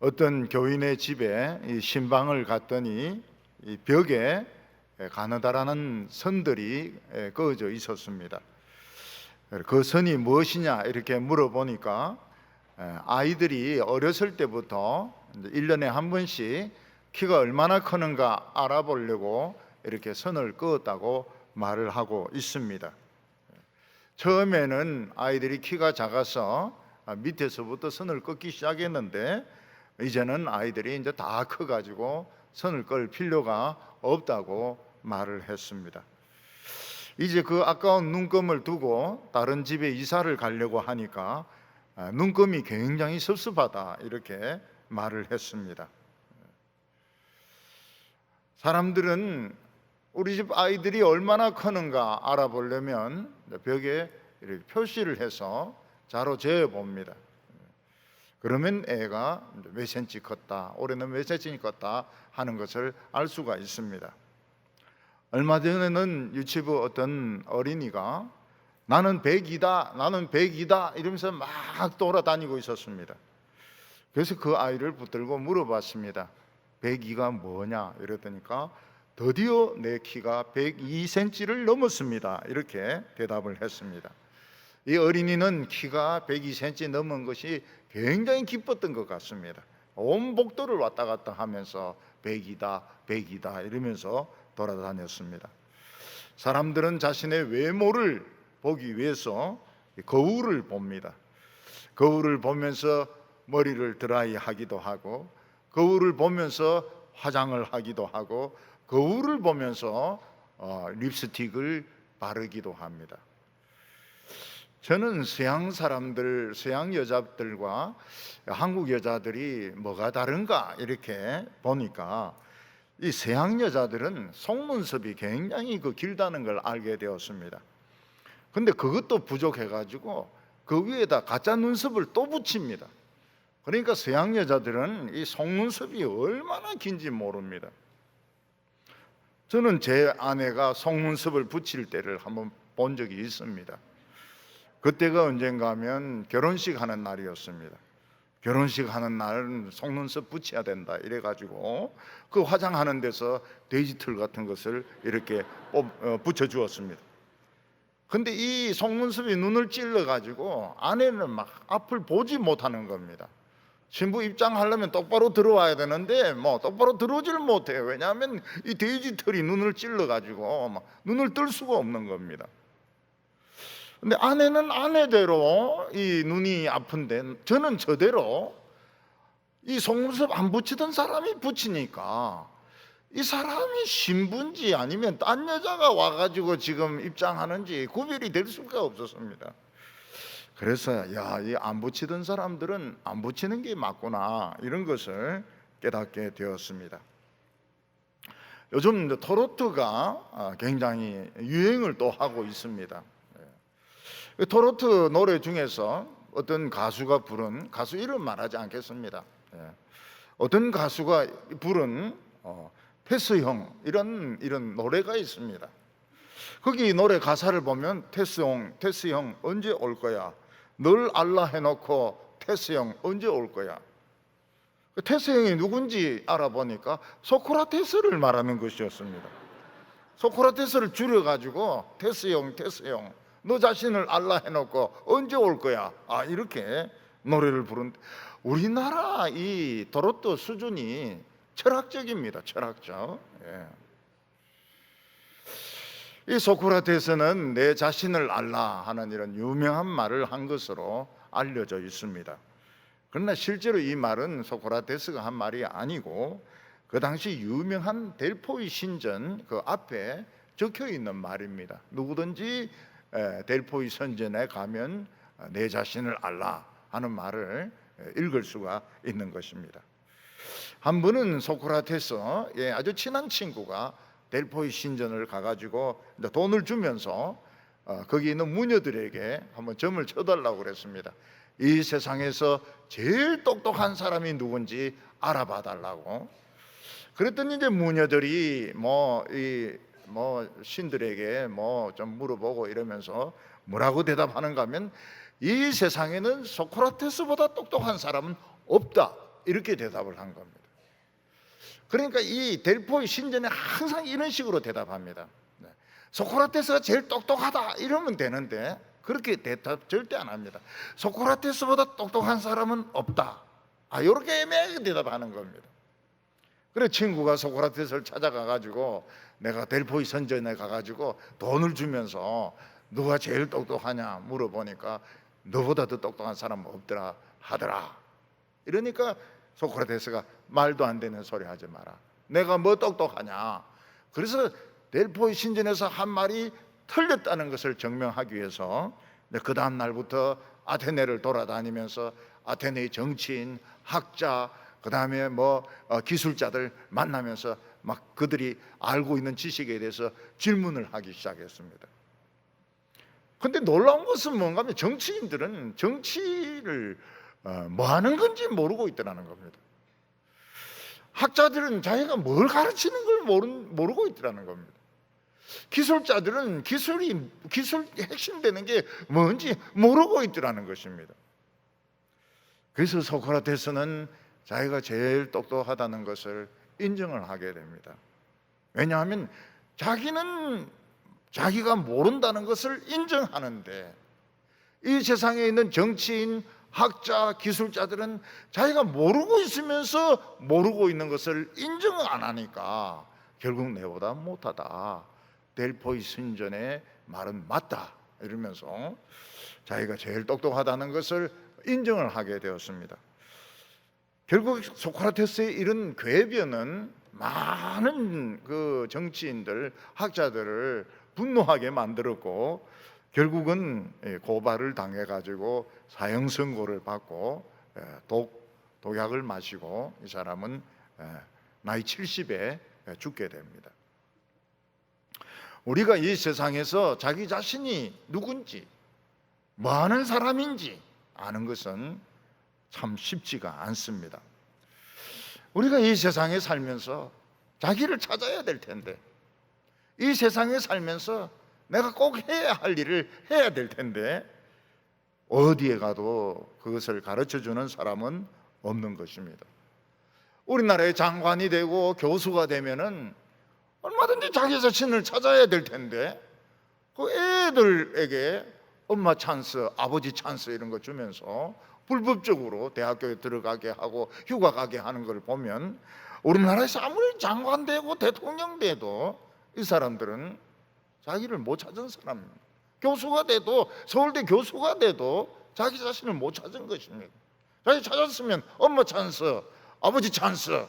어떤 교인의 집에 이 신방을 갔더니 이 벽에 가느다라는 선들이 그어져 있었습니다. 그 선이 무엇이냐 이렇게 물어보니까 아이들이 어렸을 때부터 1년에 한 번씩 키가 얼마나 크는가 알아보려고 이렇게 선을 그었다고 말을 하고 있습니다. 처음에는 아이들이 키가 작아서 밑에서부터 선을 긋기 시작했는데 이제는 아이들이 이제 다 커가지고 선을 끌 필요가 없다고 말을 했습니다. 이제 그 아까운 눈금을 두고 다른 집에 이사를 가려고 하니까 눈금이 굉장히 섭섭하다 이렇게 말을 했습니다. 사람들은 우리 집 아이들이 얼마나 크는가 알아보려면 벽에 이렇게 표시를 해서 자로 재어 봅니다. 그러면 애가 몇 센치 컸다, 올해는 몇 센치 컸다 하는 것을 알 수가 있습니다. 얼마 전에는 유치부 어떤 어린이가 나는 100이다, 나는 100이다 이러면서 막 돌아다니고 있었습니다. 그래서 그 아이를 붙들고 물어봤습니다. 102가 뭐냐 이랬더니까 드디어 내 키가 102cm를 넘었습니다 이렇게 대답을 했습니다. 이 어린이는 키가 102cm 넘은 것이 굉장히 기뻤던 것 같습니다. 온 복도를 왔다 갔다 하면서 100이다 100이다 이러면서 돌아다녔습니다. 사람들은 자신의 외모를 보기 위해서 거울을 봅니다. 거울을 보면서 머리를 드라이하기도 하고, 거울을 보면서 화장을 하기도 하고, 거울을 보면서 립스틱을 바르기도 합니다. 저는 서양 사람들, 서양 여자들과 한국 여자들이 뭐가 다른가 이렇게 보니까 이 서양 여자들은 속눈썹이 굉장히 길다는 걸 알게 되었습니다. 근데 그것도 부족해가지고 그 위에다 가짜 눈썹을 또 붙입니다. 그러니까 서양 여자들은 이 속눈썹이 얼마나 긴지 모릅니다. 저는 제 아내가 속눈썹을 붙일 때를 한번 본 적이 있습니다. 그때가 언젠가 하면 결혼식 하는 날이었습니다. 결혼식 하는 날은 속눈썹 붙여야 된다 이래가지고 그 화장하는 데서 돼지털 같은 것을 이렇게 붙여주었습니다. 근데 이 속눈썹이 눈을 찔러가지고 아내는 막 앞을 보지 못하는 겁니다. 신부 입장하려면 똑바로 들어와야 되는데 똑바로 들어오지를 못해요. 왜냐하면 이 돼지털이 눈을 찔러가지고 눈을 뜰 수가 없는 겁니다. 근데 아내는 아내대로 이 눈이 아픈데 저는 저대로 이 속눈썹 안 붙이던 사람이 붙이니까 이 사람이 신부인지 아니면 딴 여자가 와가지고 지금 입장하는지 구별이 될 수가 없었습니다. 그래서 이 안 붙이던 사람들은 안 붙이는 게 맞구나 이런 것을 깨닫게 되었습니다. 요즘 트로트가 굉장히 유행을 또 하고 있습니다. 트로트 노래 중에서 어떤 가수가 부른, 가수 이름 말하지 않겠습니다. 어떤 가수가 부른 테스형 이런 노래가 있습니다. 거기 노래 가사를 보면 테스 형 언제 올 거야? 널 알라 해놓고 테스 형 언제 올 거야? 테스 형이 누군지 알아보니까 소크라테스를 말하는 것이었습니다. 소크라테스를 줄여가지고 테스 형 너 자신을 알라 해놓고 언제 올 거야? 이렇게 노래를 부른데 우리나라 이 트로트 수준이 철학적입니다. 철학적. 이 소크라테스는 내 자신을 알라 하는 이런 유명한 말을 한 것으로 알려져 있습니다. 그러나 실제로 이 말은 소크라테스가 한 말이 아니고 그 당시 유명한 델포이 신전 그 앞에 적혀 있는 말입니다. 누구든지 델포이 선전에 가면 내 자신을 알라 하는 말을 읽을 수가 있는 것입니다. 한 번은 소크라테스 아주 친한 친구가 델포이 신전을 가가지고 돈을 주면서 거기 있는 무녀들에게 한번 점을 쳐달라고 그랬습니다. 이 세상에서 제일 똑똑한 사람이 누군지 알아봐 달라고. 그랬더니 이제 무녀들이 신들에게 좀 물어보고 이러면서 뭐라고 대답하는가 하면 이 세상에는 소크라테스보다 똑똑한 사람은 없다 이렇게 대답을 한 겁니다. 그러니까 이 델포이 신전에 항상 이런 식으로 대답합니다. 소크라테스가 제일 똑똑하다 이러면 되는데 그렇게 대답 절대 안 합니다. 소크라테스보다 똑똑한 사람은 없다. 이렇게 애매하게 대답하는 겁니다. 그래 친구가 소크라테스를 찾아가가지고 내가 델포이 선전에 가가지고 돈을 주면서 누가 제일 똑똑하냐 물어보니까 너보다 더 똑똑한 사람은 없더라 하더라. 이러니까 소크라테스가 말도 안 되는 소리 하지 마라. 내가 뭐 똑똑하냐. 그래서 델포이 신전에서 한 말이 틀렸다는 것을 증명하기 위해서 그 다음 날부터 아테네를 돌아다니면서 아테네의 정치인, 학자, 그 다음에 기술자들 만나면서 막 그들이 알고 있는 지식에 대해서 질문을 하기 시작했습니다. 근데 놀라운 것은 뭔가 하면 정치인들은 정치를 뭐 하는 건지 모르고 있더라는 겁니다. 학자들은 자기가 뭘 가르치는 걸 모르고 있더라는 겁니다. 기술자들은 기술 핵심되는 게 뭔지 모르고 있더라는 것입니다. 그래서 소크라테스는 자기가 제일 똑똑하다는 것을 인정을 하게 됩니다. 왜냐하면 자기는 자기가 모른다는 것을 인정하는데 이 세상에 있는 정치인, 학자, 기술자들은 자기가 모르고 있으면서 모르고 있는 것을 인정 안 하니까 결국 내보다 못하다. 델포이 신전의 말은 맞다. 이러면서 자기가 제일 똑똑하다는 것을 인정을 하게 되었습니다. 결국 소크라테스의 이런 궤변은 많은 그 정치인들, 학자들을 분노하게 만들었고 결국은 고발을 당해가지고 사형 선고를 받고 독약을 마시고 이 사람은 나이 70에 죽게 됩니다. 우리가 이 세상에서 자기 자신이 누군지 뭐 하는 사람인지 아는 것은 참 쉽지가 않습니다. 우리가 이 세상에 살면서 자기를 찾아야 될 텐데 이 세상에 살면서 내가 꼭 해야 할 일을 해야 될 텐데 어디에 가도 그것을 가르쳐주는 사람은 없는 것입니다. 우리나라의 장관이 되고 교수가 되면은 얼마든지 자기 자신을 찾아야 될 텐데 그 애들에게 엄마 찬스, 아버지 찬스 이런 거 주면서 불법적으로 대학교에 들어가게 하고 휴가 가게 하는 걸 보면 우리나라에서 아무리 장관 되고 대통령 돼도 이 사람들은 자기를 못 찾은 사람입니다. 교수가 돼도 서울대 교수가 돼도 자기 자신을 못 찾은 것입니다. 자기 찾았으면 엄마 찬스, 아버지 찬스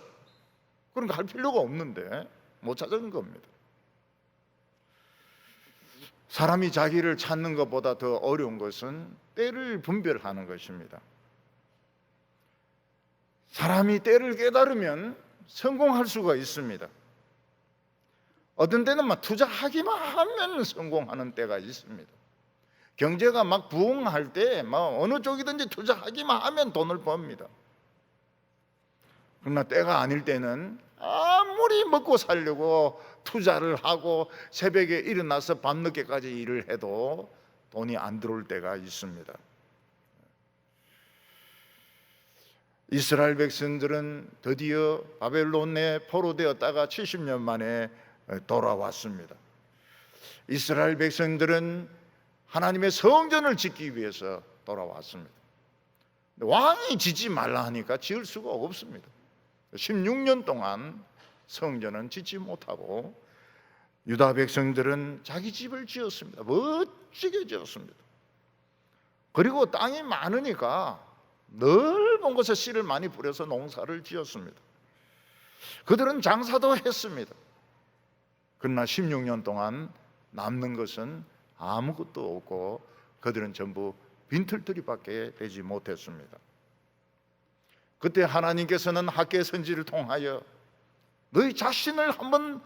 그런 거 할 필요가 없는데 못 찾은 겁니다. 사람이 자기를 찾는 것보다 더 어려운 것은 때를 분별하는 것입니다. 사람이 때를 깨달으면 성공할 수가 있습니다. 어떤 때는 막 투자하기만 하면 성공하는 때가 있습니다. 경제가 막 부흥할 때 막 어느 쪽이든지 투자하기만 하면 돈을 법니다. 그러나 때가 아닐 때는 아무리 먹고 살려고 투자를 하고 새벽에 일어나서 밤늦게까지 일을 해도 돈이 안 들어올 때가 있습니다. 이스라엘 백성들은 드디어 바벨론에 포로되었다가 70년 만에 돌아왔습니다. 이스라엘 백성들은 하나님의 성전을 짓기 위해서 돌아왔습니다. 왕이 짓지 말라 하니까 지을 수가 없습니다. 16년 동안 성전은 짓지 못하고 유다 백성들은 자기 집을 지었습니다. 멋지게 지었습니다. 그리고 땅이 많으니까 넓은 곳에 씨를 많이 뿌려서 농사를 지었습니다. 그들은 장사도 했습니다. 그러나 16년 동안 남는 것은 아무것도 없고 그들은 전부 빈털터리밖에 되지 못했습니다. 그때 하나님께서는 학개 선지를 통하여 너희 자신을 한번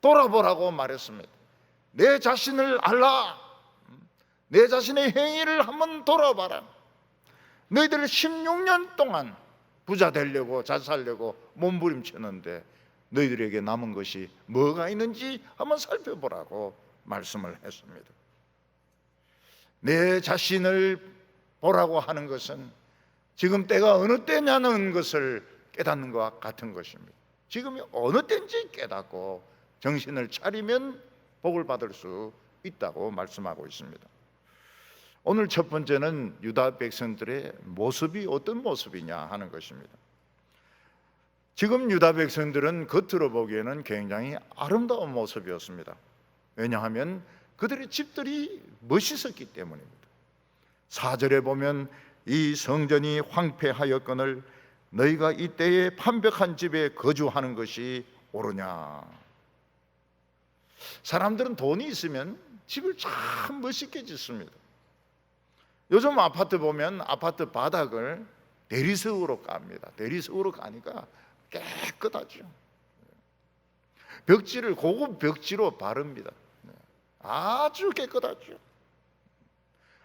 돌아보라고 말했습니다. 내 자신을 알라. 내 자신의 행위를 한번 돌아봐라. 너희들 16년 동안 부자 되려고 잘 살려고 몸부림치는데 너희들에게 남은 것이 뭐가 있는지 한번 살펴보라고 말씀을 했습니다. 내 자신을 보라고 하는 것은 지금 때가 어느 때냐는 것을 깨닫는 것과 같은 것입니다. 지금이 어느 때인지 깨닫고 정신을 차리면 복을 받을 수 있다고 말씀하고 있습니다. 오늘 첫 번째는 유다 백성들의 모습이 어떤 모습이냐 하는 것입니다. 지금 유다 백성들은 겉으로 보기에는 굉장히 아름다운 모습이었습니다. 왜냐하면 그들의 집들이 멋있었기 때문입니다. 4절에 보면 이 성전이 황폐하였거늘 너희가 이때에 판벽한 집에 거주하는 것이 옳으냐. 사람들은 돈이 있으면 집을 참 멋있게 짓습니다. 요즘 아파트 보면 아파트 바닥을 대리석으로 깝니다. 대리석으로 가니까 깨끗하죠. 벽지를 고급 벽지로 바릅니다. 아주 깨끗하죠.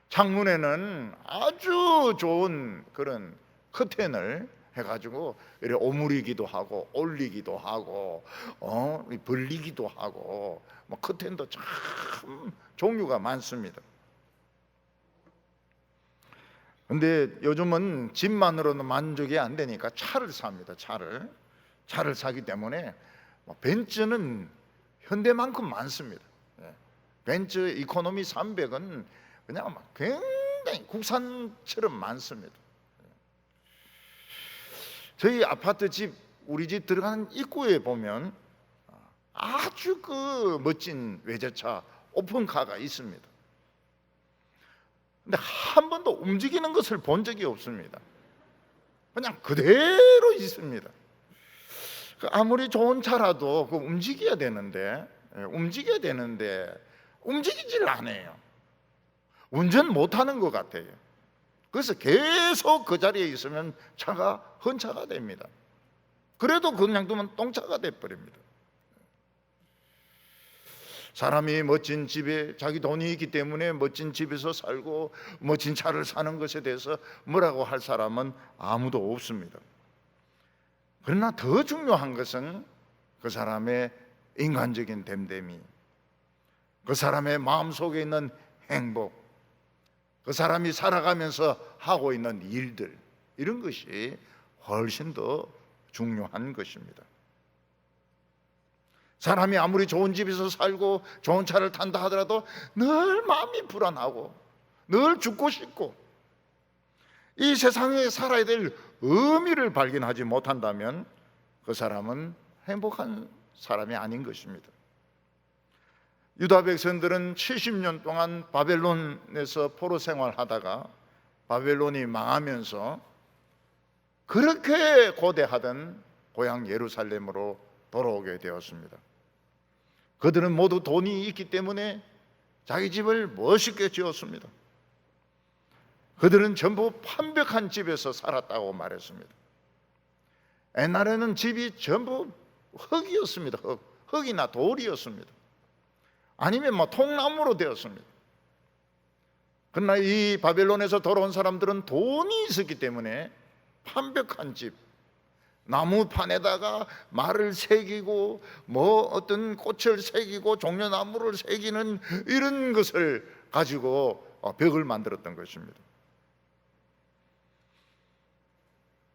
창문에는 아주 좋은 그런 커튼을 해가지고 이렇게 오므리기도 하고 올리기도 하고 벌리기도 하고 뭐 커튼도 참 종류가 많습니다. 근데 요즘은 집만으로는 만족이 안 되니까 차를 삽니다. 차를 사기 때문에 벤츠는 현대만큼 많습니다. 벤츠 이코노미 300은 그냥 굉장히 국산처럼 많습니다. 저희 아파트 우리 집 들어가는 입구에 보면 아주 그 멋진 외제차 오픈카가 있습니다. 근데 한 번도 움직이는 것을 본 적이 없습니다. 그냥 그대로 있습니다. 아무리 좋은 차라도 움직여야 되는데 움직이질 않아요. 운전 못하는 것 같아요. 그래서 계속 그 자리에 있으면 차가 헌차가 됩니다. 그래도 그냥 두면 똥차가 돼버립니다. 사람이 멋진 집에 자기 돈이 있기 때문에 멋진 집에서 살고 멋진 차를 사는 것에 대해서 뭐라고 할 사람은 아무도 없습니다. 그러나 더 중요한 것은 그 사람의 인간적인 됨됨이, 그 사람의 마음속에 있는 행복, 그 사람이 살아가면서 하고 있는 일들, 이런 것이 훨씬 더 중요한 것입니다. 사람이 아무리 좋은 집에서 살고 좋은 차를 탄다 하더라도 늘 마음이 불안하고 늘 죽고 싶고 이 세상에 살아야 될 의미를 발견하지 못한다면 그 사람은 행복한 사람이 아닌 것입니다. 유다 백성들은 70년 동안 바벨론에서 포로 생활하다가 바벨론이 망하면서 그렇게 고대하던 고향 예루살렘으로 돌아오게 되었습니다. 그들은 모두 돈이 있기 때문에 자기 집을 멋있게 지었습니다. 그들은 전부 판벽한 집에서 살았다고 말했습니다. 옛날에는 집이 전부 흙이었습니다. 흙이나 돌이었습니다. 아니면 통나무로 되었습니다. 그러나 이 바벨론에서 돌아온 사람들은 돈이 있었기 때문에 판벽한 집, 나무판에다가 말을 새기고 어떤 꽃을 새기고 종려나무를 새기는 이런 것을 가지고 벽을 만들었던 것입니다.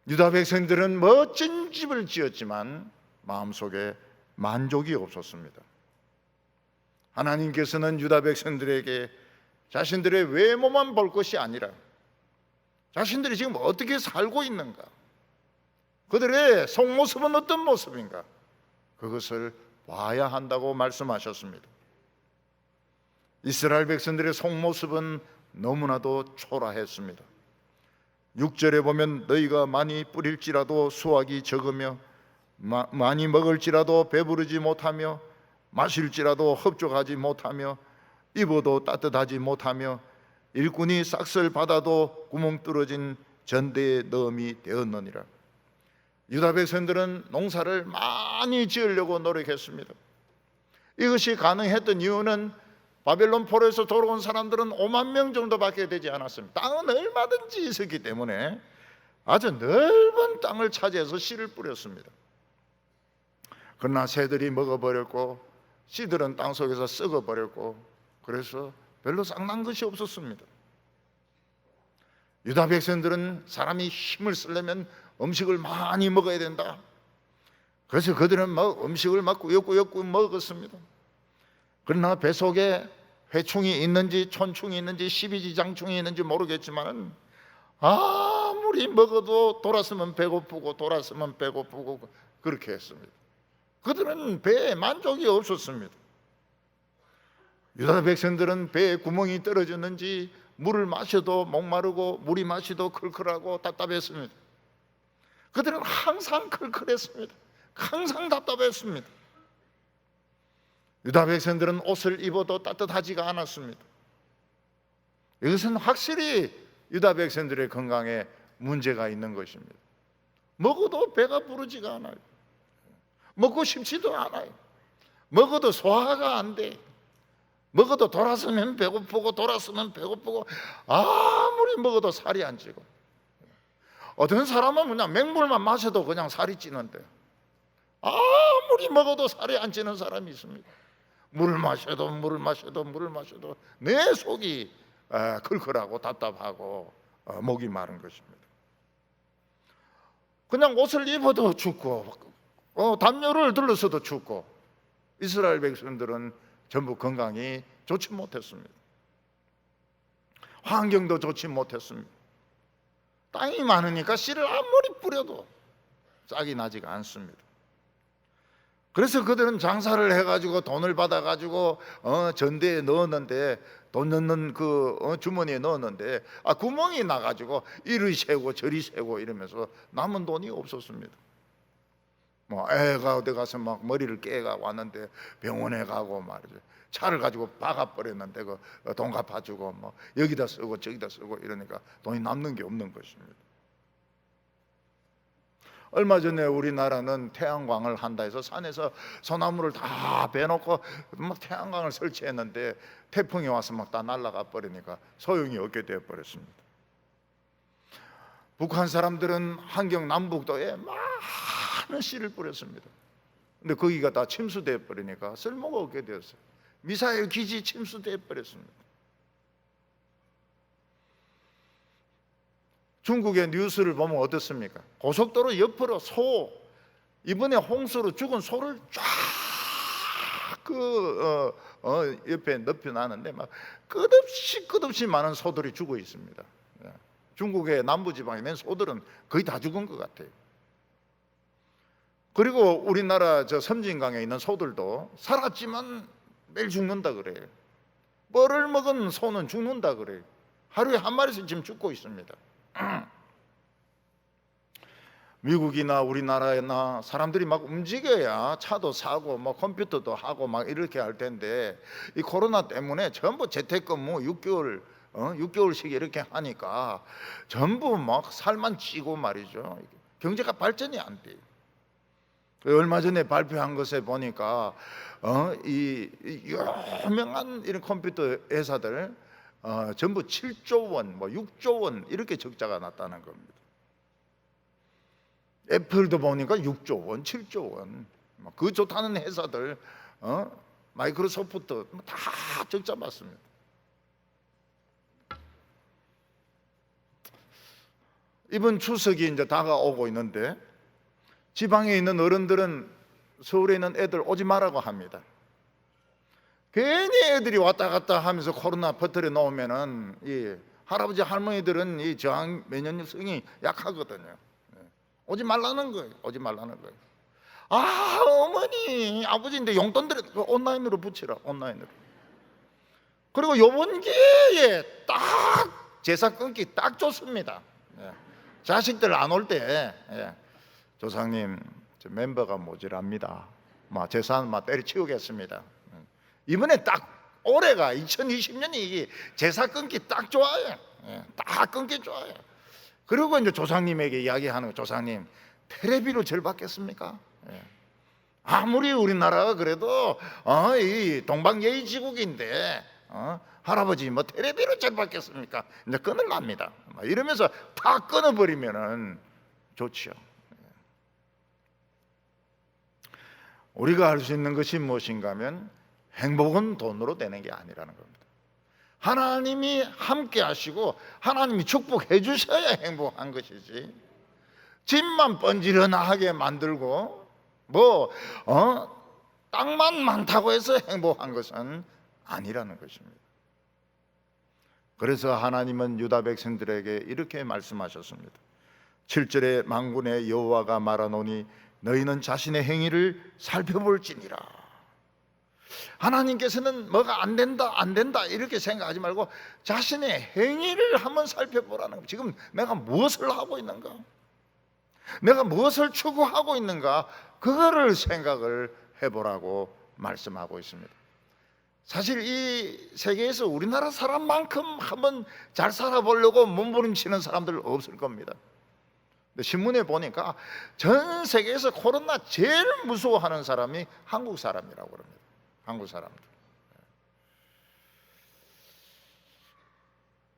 유다 백성들은 멋진 집을 지었지만 마음속에 만족이 없었습니다. 하나님께서는 유다 백성들에게 자신들의 외모만 볼 것이 아니라 자신들이 지금 어떻게 살고 있는가, 그들의 속모습은 어떤 모습인가, 그것을 봐야 한다고 말씀하셨습니다. 이스라엘 백성들의 속모습은 너무나도 초라했습니다. 6절에 보면 너희가 많이 뿌릴지라도 수확이 적으며 많이 먹을지라도 배부르지 못하며 마실지라도 흡족하지 못하며 입어도 따뜻하지 못하며 일꾼이 싹쓸 받아도 구멍 뚫어진 전대에 넣음이 되었느니라. 유다 백성들은 농사를 많이 지으려고 노력했습니다. 이것이 가능했던 이유는 바벨론 포로에서 돌아온 사람들은 5만 명 정도밖에 되지 않았습니다. 땅은 얼마든지 있었기 때문에 아주 넓은 땅을 차지해서 씨를 뿌렸습니다. 그러나 새들이 먹어버렸고 씨들은 땅속에서 썩어버렸고 그래서 별로 쌍난 것이 없었습니다. 유다 백성들은 사람이 힘을 쓰려면 음식을 많이 먹어야 된다. 그래서 그들은 막 음식을 막 꾸역꾸역 먹었습니다. 그러나 뱃속에 회충이 있는지 촌충이 있는지 십이지장충이 있는지 모르겠지만 아무리 먹어도 돌았으면 배고프고 돌았으면 배고프고 그렇게 했습니다. 그들은 배에 만족이 없었습니다. 유다 백성들은 배에 구멍이 떨어졌는지 물을 마셔도 목마르고 물이 마시도 클클하고 답답했습니다. 그들은 항상 클클했습니다. 항상 답답했습니다. 유다 백성들은 옷을 입어도 따뜻하지가 않았습니다. 이것은 확실히 유다 백성들의 건강에 문제가 있는 것입니다. 먹어도 배가 부르지가 않아요. 먹고 싶지도 않아요. 먹어도 소화가 안 돼. 먹어도 돌았으면 배고프고 돌았으면 배고프고 아무리 먹어도 살이 안 찌고, 어떤 사람은 그냥 맹물만 마셔도 그냥 살이 찌는데 아무리 먹어도 살이 안 찌는 사람이 있습니다. 물을 마셔도 내 속이 클클하고 답답하고 목이 마른 것입니다. 그냥 옷을 입어도 춥고 담요를 둘러서도 춥고, 이스라엘 백성들은 전부 건강이 좋지 못했습니다. 환경도 좋지 못했습니다. 땅이 많으니까 씨를 아무리 뿌려도 싹이 나지가 않습니다. 그래서 그들은 장사를 해가지고 돈을 받아가지고 전대에 넣었는데, 돈 넣는 그 주머니에 넣었는데 구멍이 나가지고 이리 새고 저리 새고 이러면서 남은 돈이 없었습니다. 뭐 애가 어디 가서 막 머리를 깨가 왔는데 병원에 가고 말이죠. 차를 가지고 박아버렸는데 그 돈 갚아주고 뭐 여기다 쓰고 저기다 쓰고 이러니까 돈이 남는 게 없는 것입니다. 얼마 전에 우리나라는 태양광을 한다 해서 산에서 소나무를 다 베놓고 막 태양광을 설치했는데 태풍이 와서 막 다 날아가 버리니까 소용이 없게 되어 버렸습니다. 북한 사람들은 한경 남북도에 많은 씨를 뿌렸습니다. 근데 거기가 다 침수되어 버리니까 쓸모가 없게 되었어요. 미사일 기지 침수되어 버렸습니다. 중국의 뉴스를 보면 어떻습니까? 고속도로 옆으로 이번에 홍수로 죽은 소를 쫙 옆에 눕혀놨는데 막 끝없이 많은 소들이 죽어 있습니다. 중국의 남부지방에 있는 소들은 거의 다 죽은 것 같아요. 그리고 우리나라 저 섬진강에 있는 소들도 살았지만 매일 죽는다 그래요. 뻘을 먹은 소는 죽는다 그래요. 하루에 한 마리씩 지금 죽고 있습니다. 미국이나 우리나라나 사람들이 막 움직여야 차도 사고 뭐 컴퓨터도 하고 막 이렇게 할 텐데, 이 코로나 때문에 전부 재택근무 6개월씩 이렇게 하니까 전부 막 살만 찌고 말이죠. 경제가 발전이 안 돼요. 얼마 전에 발표한 것에 보니까 이 유명한 이런 컴퓨터 회사들 전부 7조 원, 뭐 6조 원 이렇게 적자가 났다는 겁니다. 애플도 보니까 6조 원, 7조 원, 그 좋다는 회사들, 마이크로소프트 다 적자 봤습니다. 이번 추석이 이제 다가오고 있는데 지방에 있는 어른들은 서울에 있는 애들 오지 말라고 합니다. 괜히 애들이 왔다 갔다 하면서 코로나 퍼뜨려 놓으면은 이 할아버지 할머니들은 이 저항 면역력이 약하거든요. 오지 말라는 거예요. 오지 말라는 거예요. 어머니 아버지인데 용돈 들여 온라인으로 붙이라, 온라인으로. 그리고 요번 기회에 딱 제사 끊기 딱 좋습니다. 자식들 안 올 때 조상님 저 멤버가 모자랍니다. 제사 때려치우겠습니다. 이번에 딱 올해가 2020년이 제사 끊기 딱 좋아요. 딱 끊기 좋아요. 그리고 이제 조상님에게 이야기하는 거, 조상님 테레비로 절 받겠습니까? 아무리 우리나라가 그래도 이 동방예의지국인데 할아버지 뭐 테레비로 절 받겠습니까? 이제 끊을랍니다. 이러면서 다 끊어버리면은 좋죠. 우리가 할 수 있는 것이 무엇인가 하면 행복은 돈으로 되는 게 아니라는 겁니다. 하나님이 함께 하시고 하나님이 축복해 주셔야 행복한 것이지, 집만 번지르나하게 만들고 땅만 많다고 해서 행복한 것은 아니라는 것입니다. 그래서 하나님은 유다 백성들에게 이렇게 말씀하셨습니다. 7절에 만군의 여호와가 말하노니 너희는 자신의 행위를 살펴볼지니라. 하나님께서는 뭐가 안 된다 이렇게 생각하지 말고 자신의 행위를 한번 살펴보라는 거예요. 지금 내가 무엇을 하고 있는가, 내가 무엇을 추구하고 있는가, 그거를 생각을 해보라고 말씀하고 있습니다. 사실 이 세계에서 우리나라 사람만큼 한번 잘 살아보려고 몸부림치는 사람들 없을 겁니다. 신문에 보니까 전 세계에서 코로나 제일 무서워하는 사람이 한국 사람이라고 합니다. 한국 사람들.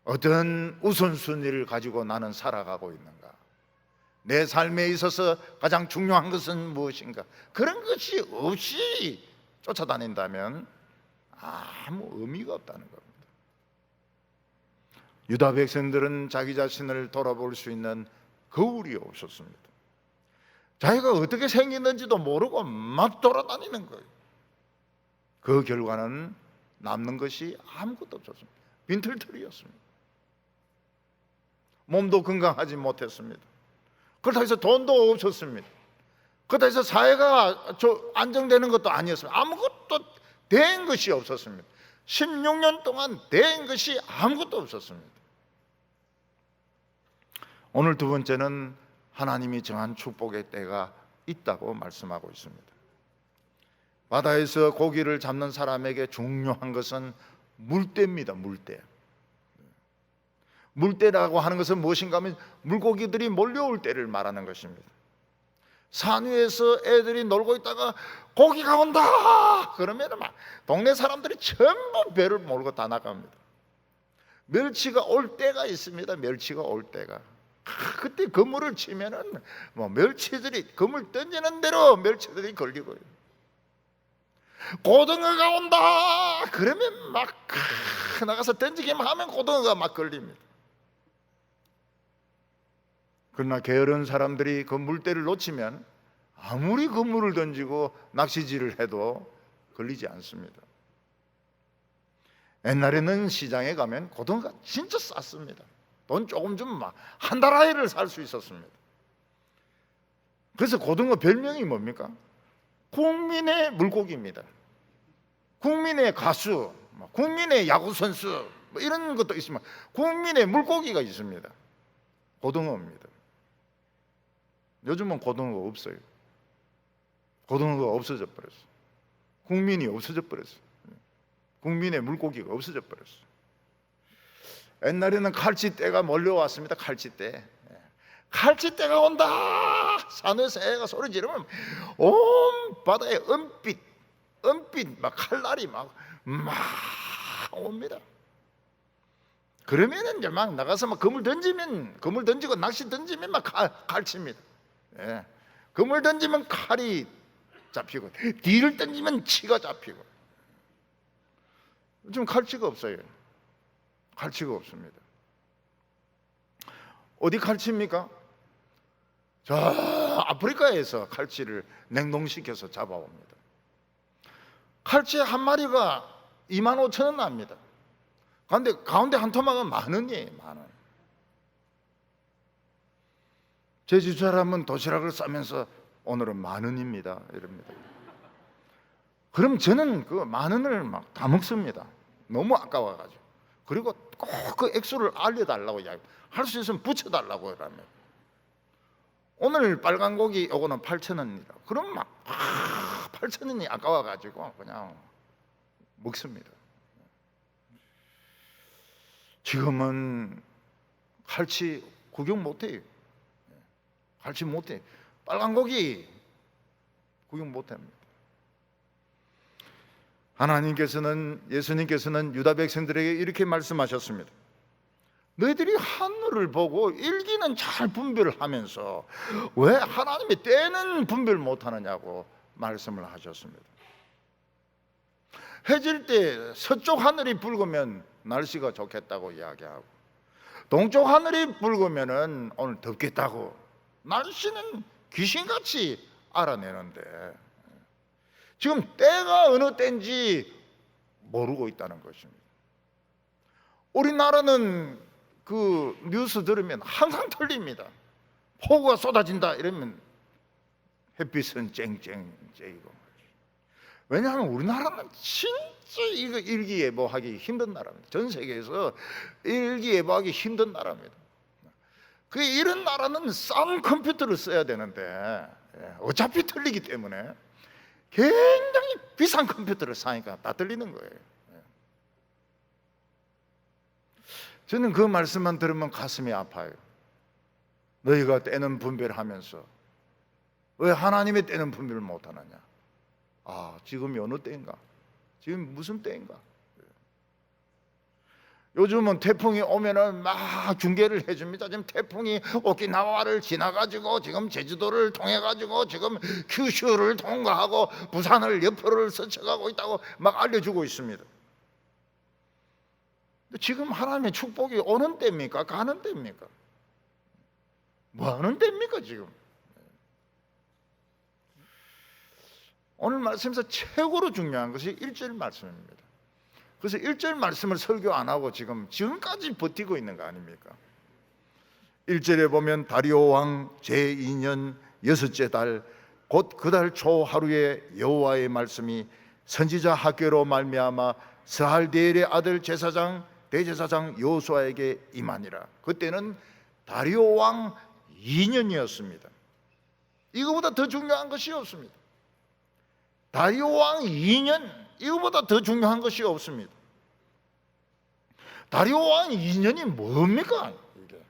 어떤 우선순위를 가지고 나는 살아가고 있는가, 내 삶에 있어서 가장 중요한 것은 무엇인가, 그런 것이 없이 쫓아다닌다면 아무 의미가 없다는 겁니다. 유다 백성들은 자기 자신을 돌아볼 수 있는 거울이 없었습니다. 자기가 어떻게 생겼는지도 모르고 막 돌아다니는 거예요. 그 결과는 남는 것이 아무것도 없었습니다. 빈털터리였습니다. 몸도 건강하지 못했습니다. 그렇다고 해서 돈도 없었습니다. 그렇다고 해서 사회가 안정되는 것도 아니었습니다. 아무것도 된 것이 없었습니다. 16년 동안 된 것이 아무것도 없었습니다. 오늘 두 번째는 하나님이 정한 축복의 때가 있다고 말씀하고 있습니다. 바다에서 고기를 잡는 사람에게 중요한 것은 물때입니다. 물때. 물때라고 하는 것은 무엇인가 하면 물고기들이 몰려올 때를 말하는 것입니다. 산 위에서 애들이 놀고 있다가 고기가 온다 그러면 막 동네 사람들이 전부 배를 몰고 다 나갑니다. 멸치가 올 때가 있습니다. 멸치가 올 때가. 그때 그물을 치면은 멸치들이 그물 던지는 대로 멸치들이 걸리고요. 고등어가 온다 그러면 막 나가서 던지기만 하면 고등어가 막 걸립니다. 그러나 게으른 사람들이 그 물때를 놓치면 아무리 그물을 던지고 낚시질을 해도 걸리지 않습니다. 옛날에는 시장에 가면 고등어가 진짜 쌌습니다. 돈 조금 주면 막 한 달 아이를 살 수 있었습니다. 그래서 고등어 별명이 뭡니까? 국민의 물고기입니다. 국민의 가수, 국민의 야구 선수 이런 것도 있지만 국민의 물고기가 있습니다. 고등어입니다. 요즘은 고등어가 없어요. 고등어가 없어져 버렸어요. 국민이 없어져 버렸어요. 국민의 물고기가 없어져 버렸어요. 옛날에는 칼치떼가 몰려왔습니다. 칼치떼. 칼치떼가 온다. 산에서 애가 소리 지르면 온 바다에 은빛 막 칼날이 막 옵니다. 그러면은 이제 막 나가서 막 그물 던지고 낚시 던지면 막 칼칩니다. 예. 그물 던지면 칼이 잡히고 뒤를 던지면 치가 잡히고. 요즘 칼치가 없어요. 칼치가 없습니다. 어디 칼치입니까? 저 아프리카에서 칼치를 냉동시켜서 잡아옵니다. 칼치 한 마리가 25,000원 납니다. 그런데 가운데 한 토막은 10,000원이에요. 10,000원. 제 집사람은 도시락을 싸면서 오늘은 10,000원입니다 이럽니다. 그럼 저는 그 10,000원을 막 다 먹습니다. 너무 아까워가지고. 그리고 꼭 그 액수를 알려달라고 할 수 있으면 붙여달라고 그러면 오늘 빨간 고기 요거는 8,000원이라 그럼 막 8,000원이 아까워가지고 그냥 먹습니다. 지금은 칼치 구경 못해요. 칼치 못해. 빨간 고기 구경 못합니다. 하나님께서는, 예수님께서는 유다 백성들에게 이렇게 말씀하셨습니다. 너희들이 하늘을 보고 일기는 잘 분별을 하면서 왜 하나님의 때는 분별 못하느냐고 말씀을 하셨습니다. 해질 때 서쪽 하늘이 붉으면 날씨가 좋겠다고 이야기하고, 동쪽 하늘이 붉으면은 오늘 덥겠다고 날씨는 귀신같이 알아내는데 지금 때가 어느 때인지 모르고 있다는 것입니다. 우리나라는 그 뉴스 들으면 항상 틀립니다. 폭우가 쏟아진다 이러면 햇빛은 쨍쨍쨍이고. 왜냐하면 우리나라는 진짜 이거 일기예보하기 힘든 나라입니다. 전 세계에서 일기예보하기 힘든 나라입니다. 그 이런 나라는 싼 컴퓨터를 써야 되는데 어차피 틀리기 때문에 굉장히 비싼 컴퓨터를 사니까 다 틀리는 거예요. 저는 그 말씀만 들으면 가슴이 아파요. 너희가 때는 분별하면서 왜 하나님의 때는 분별을 못하느냐? 아, 지금이 어느 때인가? 지금 무슨 때인가? 요즘은 태풍이 오면은 막 중계를 해줍니다. 지금 태풍이 오키나와를 지나가지고 지금 제주도를 통해가지고 지금 큐슈를 통과하고 부산을 옆으로 스쳐가고 있다고 막 알려주고 있습니다. 지금 하나님의 축복이 오는 때입니까? 가는 때입니까? 뭐 하는 때입니까 지금? 오늘 말씀에서 최고로 중요한 것이 1절 말씀입니다. 그래서 1절 말씀을 설교 안 하고 지금까지 버티고 있는 거 아닙니까? 1절에 보면 다리오 왕 제2년 6째 달 곧 그 달 초 하루에 여호와의 말씀이 선지자 학개로 말미암아 스알디엘의 아들 제사장 대제사장 요수아에게 임하니라. 그때는 다리오 왕 2년이었습니다. 이거보다 더 중요한 것이 없습니다. 다리오 왕 2년, 이거보다 더 중요한 것이 없습니다. 다리오 왕 2년이 뭡니까? 이게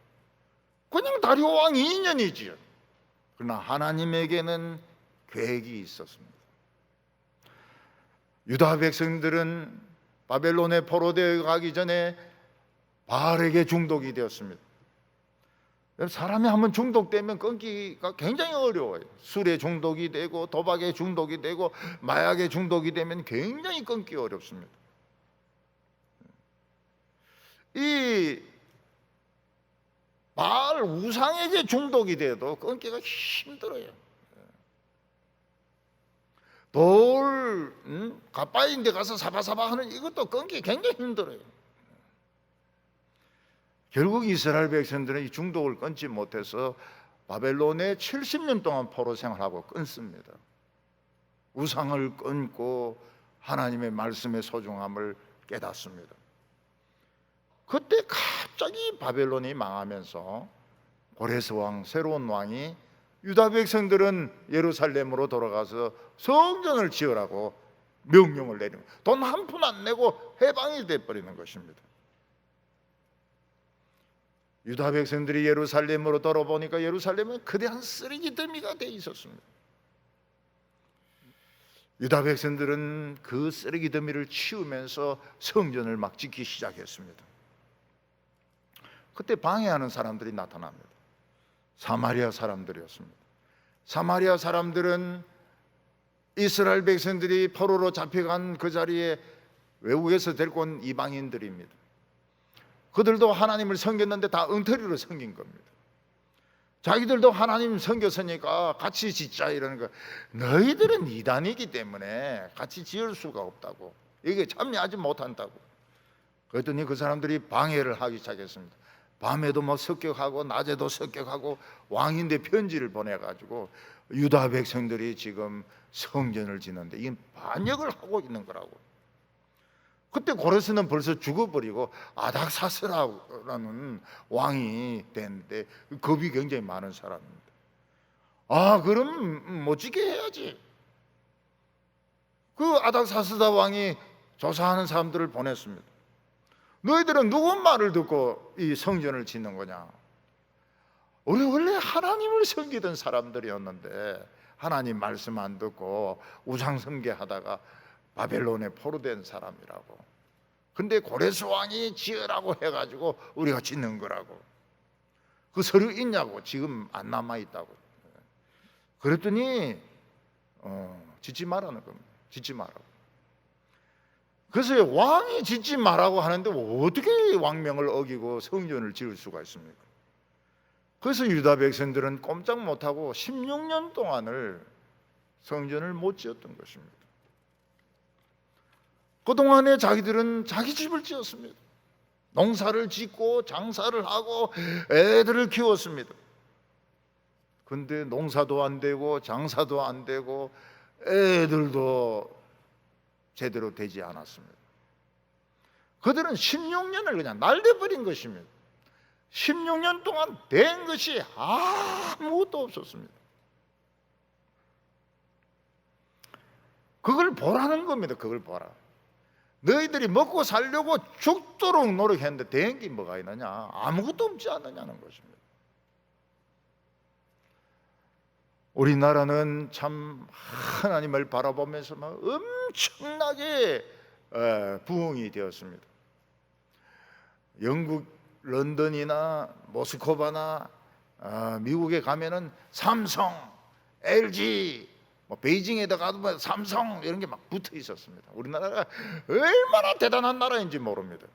그냥 다리오 왕 2년이지요. 그러나 하나님에게는 계획이 있었습니다. 유다 백성들은 바벨론에 포로되어 가기 전에 바알에게 중독이 되었습니다. 사람이 한번 중독되면 끊기가 굉장히 어려워요. 술에 중독이 되고 도박에 중독이 되고 마약에 중독이 되면 굉장히 끊기 어렵습니다. 이 바알 우상에게 중독이 돼도 끊기가 힘들어요. 돌 가빠인데 가서 사바사바 하는 이것도 끊기 굉장히 힘들어요. 결국 이스라엘 백성들은 이 중독을 끊지 못해서 바벨론에 70년 동안 포로 생활하고 끊습니다. 우상을 끊고 하나님의 말씀의 소중함을 깨닫습니다. 그때 갑자기 바벨론이 망하면서 고레스 왕, 새로운 왕이 유다 백성들은 예루살렘으로 돌아가서 성전을 지으라고 명령을 내리는, 돈 한 푼 안 내고 해방이 돼버리는 것입니다. 유다 백성들이 예루살렘으로 돌아보니까 예루살렘은 거대한 쓰레기 더미가 돼 있었습니다. 유다 백성들은 그 쓰레기 더미를 치우면서 성전을 막 짓기 시작했습니다. 그때 방해하는 사람들이 나타납니다. 사마리아 사람들이었습니다. 사마리아 사람들은 이스라엘 백성들이 포로로 잡혀간 그 자리에 외국에서 데리고 온 이방인들입니다. 그들도 하나님을 섬겼는데 다 엉터리로 섬긴 겁니다. 자기들도 하나님 섬겼으니까 같이 짓자 이러는 거. 너희들은 이단이기 때문에 같이 지을 수가 없다고, 이게 참여하지 못한다고. 그랬더니 그 사람들이 방해를 하기 시작했습니다. 밤에도 뭐 습격하고 낮에도 습격하고 왕인데 편지를 보내가지고 유다 백성들이 지금 성전을 짓는데 이게 반역을 하고 있는 거라고. 그때 고레스는 벌써 죽어버리고 아닥사스라는 왕이 됐는데 겁이 굉장히 많은 사람입니다. 아, 그럼 멋지게 해야지. 그 아닥사스다 왕이 조사하는 사람들을 보냈습니다. 너희들은 누구 말을 듣고 이 성전을 짓는 거냐? 우리 원래 하나님을 섬기던 사람들이었는데 하나님 말씀 안 듣고 우상 숭배하다가 바벨론에 포로된 사람이라고. 근데 고레스 왕이 지으라고 해가지고 우리가 짓는 거라고. 그 서류 있냐고. 지금 안 남아있다고. 그랬더니 짓지 말라는 겁니다. 짓지 말라고. 그래서 왕이 짓지 말라고 하는데 어떻게 왕명을 어기고 성전을 지을 수가 있습니까? 그래서 유다 백성들은 꼼짝 못하고 16년 동안을 성전을 못 지었던 것입니다. 그동안에 자기들은 자기 집을 지었습니다. 농사를 짓고 장사를 하고 애들을 키웠습니다. 근데 농사도 안 되고 장사도 안 되고 애들도 제대로 되지 않았습니다. 그들은 16년을 그냥 날려버린 것입니다. 16년 동안 된 것이 아무것도 없었습니다. 그걸 보라는 겁니다. 그걸 보라. 너희들이 먹고 살려고 죽도록 노력했는데 된 게 뭐가 있느냐? 아무것도 없지 않느냐는 것입니다. 우리나라는 참 하나님을 바라보면서 막 엄청나게 부흥이 되었습니다. 영국 런던이나 모스크바나 미국에 가면은 삼성, LG, 베이징에다 가도 삼성 이런 게 막 붙어 있었습니다. 우리나라가 얼마나 대단한 나라인지 모릅니다.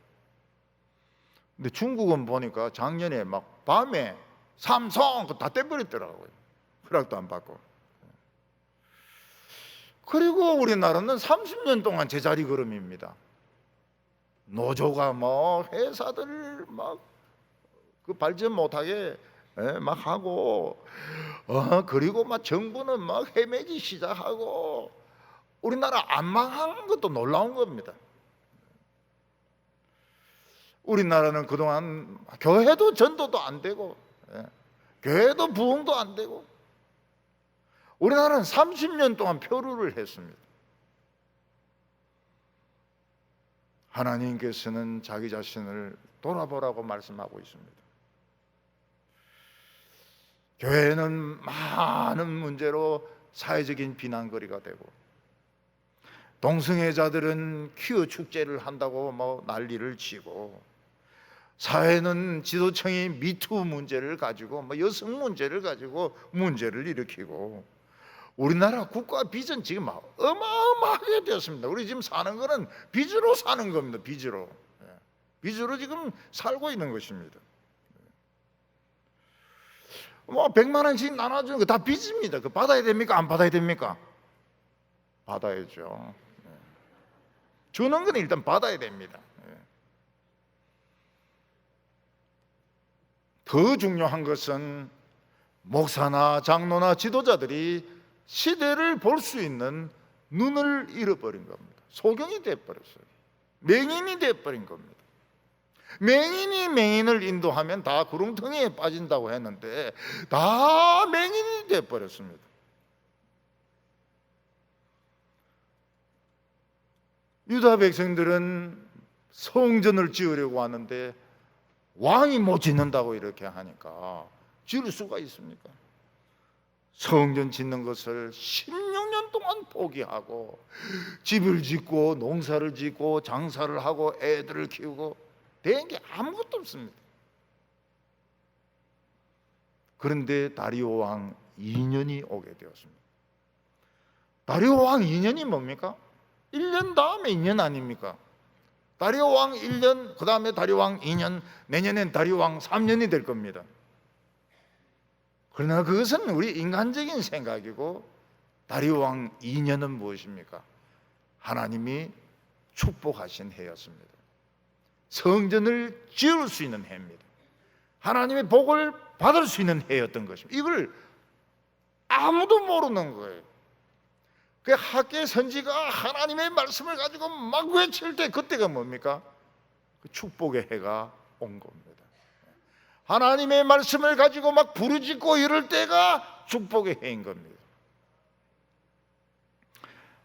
근데 중국은 보니까 작년에 막 밤에 삼성 다 떼버렸더라고요. 허락도 안 받고. 그리고 우리나라는 30년 동안 제자리 걸음입니다. 노조가 뭐 회사들 막 그 발전 못하게 막 하고 그리고 막 정부는 막 헤매기 시작하고 우리나라 안 망한 것도 놀라운 겁니다. 우리나라는 그동안 교회도 전도도 안 되고 교회도 부흥도 안 되고 우리나라는 30년 동안 표류를 했습니다. 하나님께서는 자기 자신을 돌아보라고 말씀하고 있습니다. 교회는 많은 문제로 사회적인 비난거리가 되고 동성애자들은 퀴어 축제를 한다고 뭐 난리를 치고 사회는 지도청이 미투 문제를 가지고 뭐 여성 문제를 가지고 문제를 일으키고 우리나라 국가 빚은 지금 어마어마하게 되었습니다. 우리 지금 사는 거는 빚으로 사는 겁니다. 빚으로 지금 살고 있는 것입니다. 뭐 100만 원씩 나눠주는 거 다 빚입니다. 그 받아야 됩니까? 안 받아야 됩니까? 받아야죠. 주는 건 일단 받아야 됩니다. 더 중요한 것은 목사나 장로나 지도자들이 시대를 볼 수 있는 눈을 잃어버린 겁니다. 소경이 되어버렸어요. 맹인이 되어버린 겁니다. 맹인이 맹인을 인도하면 다 구렁텅이에 빠진다고 했는데 다 맹인이 되어버렸습니다. 유다 백성들은 성전을 지으려고 하는데 왕이 못 짓는다고 이렇게 하니까 지을 수가 있습니까? 성전 짓는 것을 16년 동안 포기하고 집을 짓고 농사를 짓고 장사를 하고 애들을 키우고 된 게 아무것도 없습니다. 그런데 다리오 왕 2년이 오게 되었습니다. 다리오 왕 2년이 뭡니까? 1년 다음에 2년 아닙니까? 다리오 왕 1년, 그 다음에 다리오 왕 2년, 내년엔 다리오 왕 3년이 될 겁니다. 그러나 그것은 우리 인간적인 생각이고 다리오 왕 2년은 무엇입니까? 하나님이 축복하신 해였습니다. 성전을 지을 수 있는 해입니다. 하나님의 복을 받을 수 있는 해였던 것입니다. 이걸 아무도 모르는 거예요. 그 학계 선지가 하나님의 말씀을 가지고 막 외칠 때 그때가 뭡니까? 그 축복의 해가 온 겁니다. 하나님의 말씀을 가지고 막 부르짖고 이럴 때가 축복의 해인 겁니다.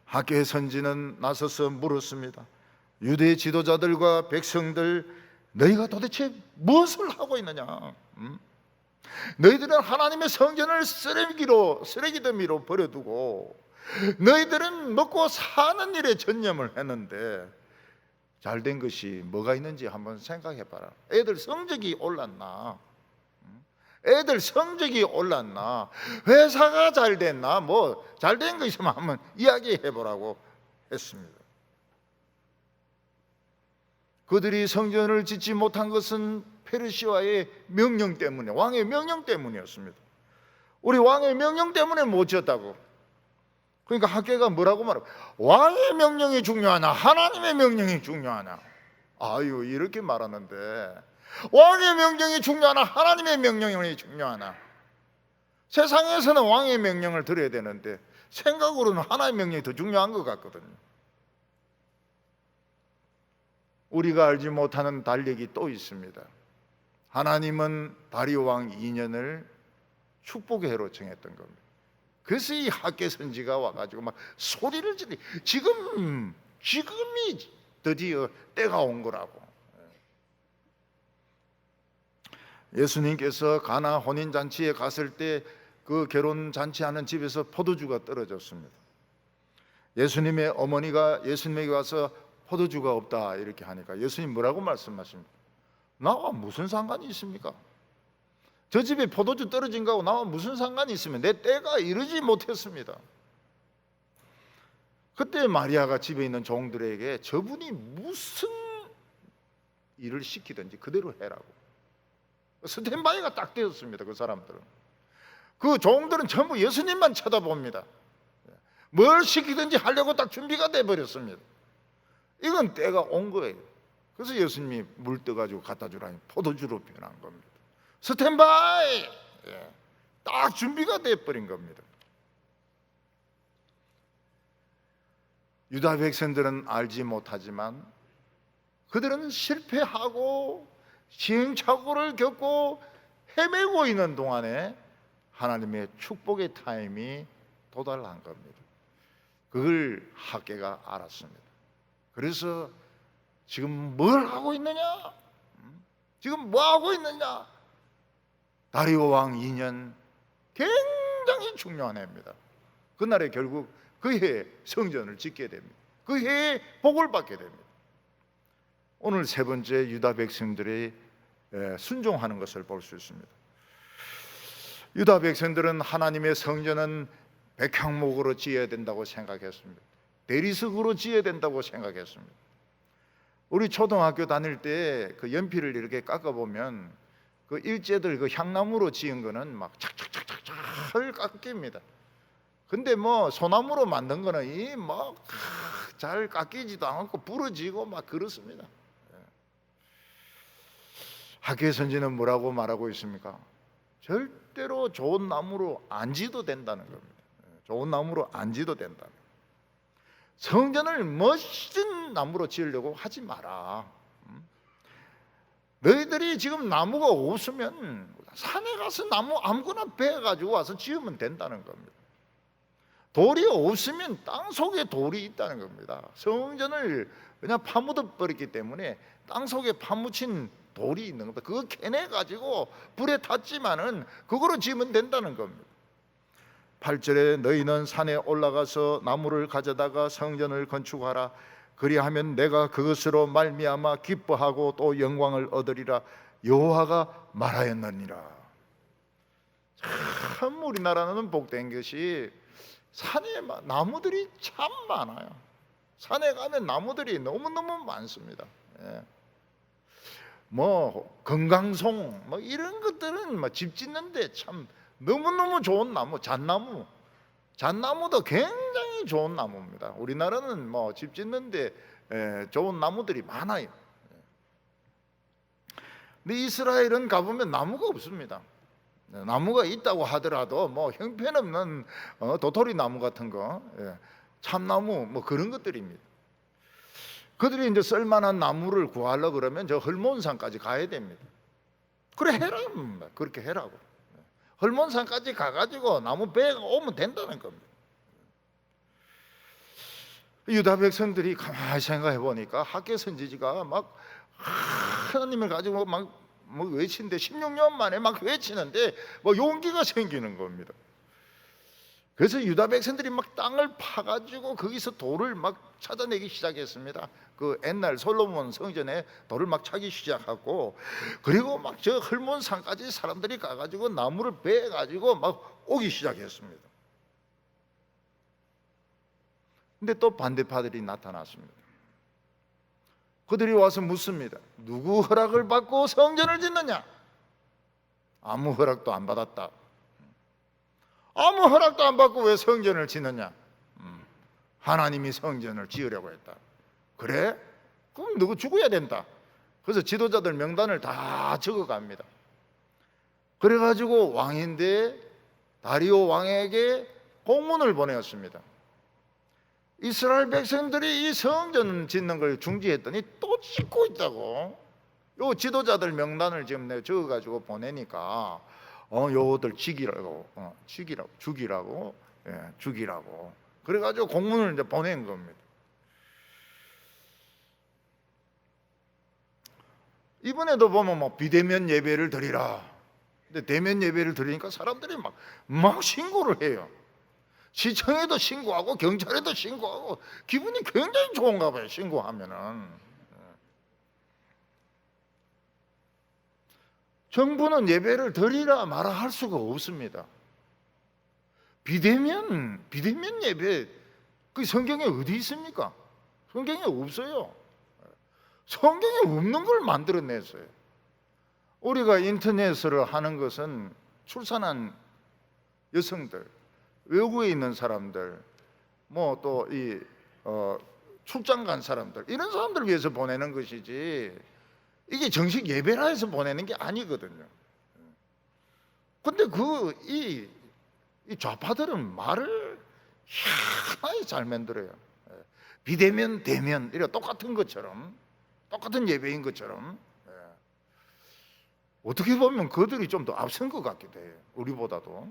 학계 선지는 나서서 물었습니다. 유대 지도자들과 백성들, 너희가 도대체 무엇을 하고 있느냐? 너희들은 하나님의 성전을 쓰레기 더미로 버려두고 너희들은 먹고 사는 일에 전념을 했는데 잘된 것이 뭐가 있는지 한번 생각해 봐라. 애들 성적이 올랐나? 애들 성적이 올랐나? 회사가 잘 됐나? 뭐 잘된 거 있으면 한번 이야기해 보라고 했습니다. 그들이 성전을 짓지 못한 것은 페르시아의 명령 때문에, 왕의 명령 때문이었습니다. 우리 왕의 명령 때문에 못 지었다고. 그러니까 학계가 뭐라고 말하고, 왕의 명령이 중요하나 하나님의 명령이 중요하나. 아유, 이렇게 말하는데 왕의 명령이 중요하나 하나님의 명령이 중요하나. 세상에서는 왕의 명령을 들어야 되는데 생각으로는 하나님의 명령이 더 중요한 것 같거든요. 우리가 알지 못하는 달력이 또 있습니다. 하나님은 다리오 왕 2년을 축복의 해로 정했던 겁니다. 그래서 이 학계 선지가 와가지고 막 소리를 지르, 지금이 드디어 때가 온 거라고. 예수님께서 가나 혼인잔치에 갔을 때 그 결혼잔치하는 집에서 포도주가 떨어졌습니다. 예수님의 어머니가 예수님에게 와서 포도주가 없다 이렇게 하니까 예수님 뭐라고 말씀하십니까? 나와 무슨 상관이 있습니까? 저 집에 포도주 떨어진 거하고 나와 무슨 상관이 있으면 내 때가 이르지 못했습니다. 그때 마리아가 집에 있는 종들에게 저분이 무슨 일을 시키든지 그대로 해라고 스탠바이가 딱 되었습니다. 그 사람들은. 그 종들은 전부 예수님만 쳐다봅니다. 뭘 시키든지 하려고 딱 준비가 돼버렸습니다. 이건 때가 온 거예요. 그래서 예수님이 물 떠가지고 갖다 주라니 포도주로 변한 겁니다. 스탠바이! 딱 준비가 돼버린 겁니다. 유다 백성들은 알지 못하지만 그들은 실패하고 시행착오를 겪고 헤매고 있는 동안에 하나님의 축복의 타임이 도달한 겁니다. 그걸 학계가 알았습니다. 그래서 지금 뭘 하고 있느냐? 지금 뭐 하고 있느냐? 다리오 왕 2년 굉장히 중요한 해입니다. 그날에 결국 그 해에 성전을 짓게 됩니다. 그 해에 복을 받게 됩니다. 오늘 세 번째 유다 백성들이 순종하는 것을 볼 수 있습니다. 유다 백성들은 하나님의 성전은 백향목으로 지어야 된다고 생각했습니다. 대리석으로 지어야 된다고 생각했습니다. 우리 초등학교 다닐 때 그 연필을 이렇게 깎아보면 그 일제들 그 향나무로 지은 거는 막 착착착착 깎입니다. 근데 뭐 소나무로 만든 거는 이 막 잘 깎이지도 않고 부러지고 막 그렇습니다. 학계 선지는 뭐라고 말하고 있습니까? 절대로 좋은 나무로 안 지도 된다는 겁니다. 좋은 나무로 안 지도 된다. 성전을 멋진 나무로 지으려고 하지 마라. 너희들이 지금 나무가 없으면 산에 가서 나무 아무거나 베어가지고 와서 지으면 된다는 겁니다. 돌이 없으면 땅 속에 돌이 있다는 겁니다. 성전을 그냥 파묻어 버렸기 때문에 땅 속에 파묻힌 돌이 있는 겁니다. 그거 캐내가지고 불에 탔지만은 그거로 지으면 된다는 겁니다. 8절에 너희는 산에 올라가서 나무를 가져다가 성전을 건축하라. 그리하면 내가 그것으로 말미암아 기뻐하고 또 영광을 얻으리라. 여호와가 말하였느니라. 참 우리나라는 복된 것이 산에 나무들이 참 많아요. 산에 가면 나무들이 너무너무 많습니다. 뭐 건강송 뭐 이런 것들은 뭐 집 짓는데 참 너무너무 좋은 나무, 잣나무도 굉장히 좋은 나무입니다. 우리나라는 뭐 집 짓는데 좋은 나무들이 많아요. 근데 이스라엘은 가보면 나무가 없습니다. 나무가 있다고 하더라도 뭐 형편없는 도토리 나무 같은 거, 참나무 뭐 그런 것들입니다. 그들이 이제 쓸만한 나무를 구하려 그러면 저 헐몬산까지 가야 됩니다. 그래 해라, 그렇게 해라고. 헐몬산까지 가가지고 나무 배가 오면 된다는 겁니다. 유다 백성들이 가만히 생각해 보니까 학계 선지자가 막 하나님을 가지고 막 외치는데 16년 만에 막 외치는데 뭐 용기가 생기는 겁니다. 그래서 유다 백성들이 막 땅을 파가지고 거기서 돌을 막 찾아내기 시작했습니다. 그 옛날 솔로몬 성전에 돌을 막 차기 시작하고, 그리고 막 저 헐몬산까지 사람들이 가가지고 나무를 베가지고 막 오기 시작했습니다. 근데 또 반대파들이 나타났습니다. 그들이 와서 묻습니다. 누구 허락을 받고 성전을 짓느냐? 아무 허락도 안 받았다. 아무 허락도 안 받고 왜 성전을 짓느냐? 하나님이 성전을 지으려고 했다. 그래? 그럼 누구 죽어야 된다. 그래서 지도자들 명단을 다 적어갑니다. 그래가지고 왕인데 다리오 왕에게 공문을 보내었습니다. 이스라엘 백성들이 이 성전 짓는 걸 중지했더니 또 짓고 있다고. 요 지도자들 명단을 지금 내가 적어가지고 보내니까 요들 죽이라고. 예, 죽이라고. 그래가지고 공문을 이제 보낸 겁니다. 이번에도 보면 뭐 비대면 예배를 드리라. 근데 대면 예배를 드리니까 사람들이 막 신고를 해요. 시청에도 신고하고 경찰에도 신고하고 기분이 굉장히 좋은가 봐요. 신고하면은. 정부는 예배를 드리라 마라 할 수가 없습니다. 비대면 예배 그 성경에 어디 있습니까? 성경에 없어요. 성경에 없는 걸 만들어냈어요. 우리가 인터넷으로 하는 것은 출산한 여성들, 외국에 있는 사람들, 뭐 또 출장 간 사람들, 이런 사람들을 위해서 보내는 것이지 이게 정식 예배라 해서 보내는 게 아니거든요. 근데 이 좌파들은 말을 희한하게 잘 만들어요. 비대면 대면 이런 똑같은 것처럼, 똑같은 예배인 것처럼. 어떻게 보면 그들이 좀 더 앞선 것 같기도 해요. 우리보다도.